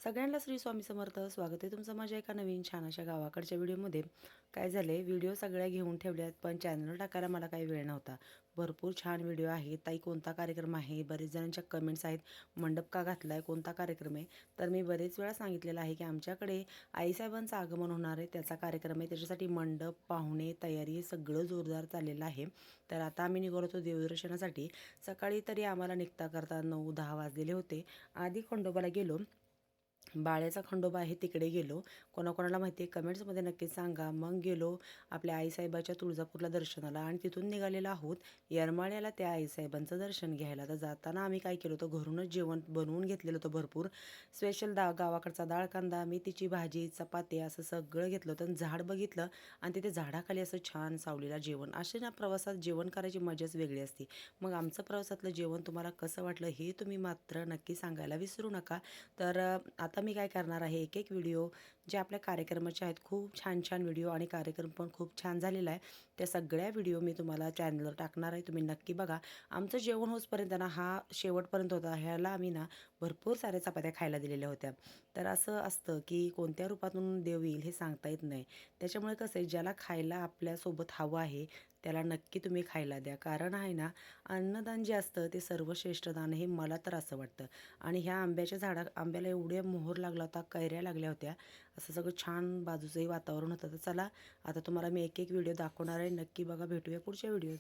सगळ्यांना श्री स्वामी समर्थ. स्वागत आहे तुमचं माझ्या एका नवीन छान अशा गावाकडच्या व्हिडिओमध्ये. काय झालं आहे, व्हिडिओ सगळ्या घेऊन ठेवल्यात, पण चॅनल टाकायला मला काही वेळ नव्हता. भरपूर छान व्हिडिओ आहेत. ताई कोणता कार्यक्रम आहे, बरेच जणांच्या कमेंट्स आहेत. मंडप का घातला आहे, कोणता कार्यक्रम आहे. तर मी बरेच वेळा सांगितलेलं आहे की आमच्याकडे आईसाहेबांचं आगमन होणार आहे, त्याचा कार्यक्रम आहे. त्याच्यासाठी मंडप, पाहुणे, तयारी हे सगळं जोरदार चाललेलं आहे. तर आता आम्ही निघालो होतो देवदर्शनासाठी. सकाळी तरी आम्हाला निघता करता 9-10 वाजलेले होते. आधी खंडोबाला गेलो. बाळ्याचा खंडोबा आहे तिकडे गेलो. कोणाकोणाला माहिती आहे कमेंट्समध्ये नक्कीच सांगा. मग गेलो आपल्या आईसाहेबाच्या तुळजापूरला दर्शनाला आणि तिथून निघालेलो आहोत येरमाळ्याला त्या आईसाहेबांचं दर्शन घ्यायला. तर जाताना आम्ही काय केलं होतं, घरूनच जेवण बनवून घेतलेलं होतं भरपूर. स्पेशल गावाकडचा डाळ कांदा, मेथीची भाजी, चपाती असं सगळं घेतलं होतं. आणि झाड बघितलं आणि तिथे झाडाखाली असं छान सावलीला जेवण. असे ना प्रवासात जेवण करायची मजाच वेगळी असते. मग आमचं प्रवासातलं जेवण तुम्हाला कसं वाटलं हे तुम्ही मात्र नक्की सांगायला विसरू नका. तर आता मी काय करणार आहे, एक व्हिडिओ जे आपल्या कार्यक्रमाचे आहेत, खूप छान छान व्हिडिओ आणि कार्यक्रम पण खूप छान झालेला आहे. त्या सगळ्या व्हिडिओ मी तुम्हाला चॅनलवर टाकणार आहे, तुम्ही नक्की बघा. आमचं जेवण होसपर्यंत ना हा शेवटपर्यंत होता. ह्याला आम्ही ना भरपूर साऱ्या चपात्या खायला दिलेल्या होत्या. तर असं असतं की कोणत्या रूपातून देव येईल हे सांगता येत नाही. त्याच्यामुळे कसं आहे, ज्याला खायला आपल्यासोबत हवं आहे त्याला नक्की तुम्ही खायला द्या. कारण आहे ना, अन्नदान जे असतं ते सर्वश्रेष्ठ दान, हे मला तर असं वाटतं. आणि ह्या आंब्याला एवढे मोहर लागला होता, कैऱ्या लागल्या होत्या. असं सगळं छान बाजूचंही वातावरण होतं. तर चला आता तुम्हाला मी एक व्हिडिओ दाखवणार आहे, नक्की बघा. भेटूया पुढच्या व्हिडिओत.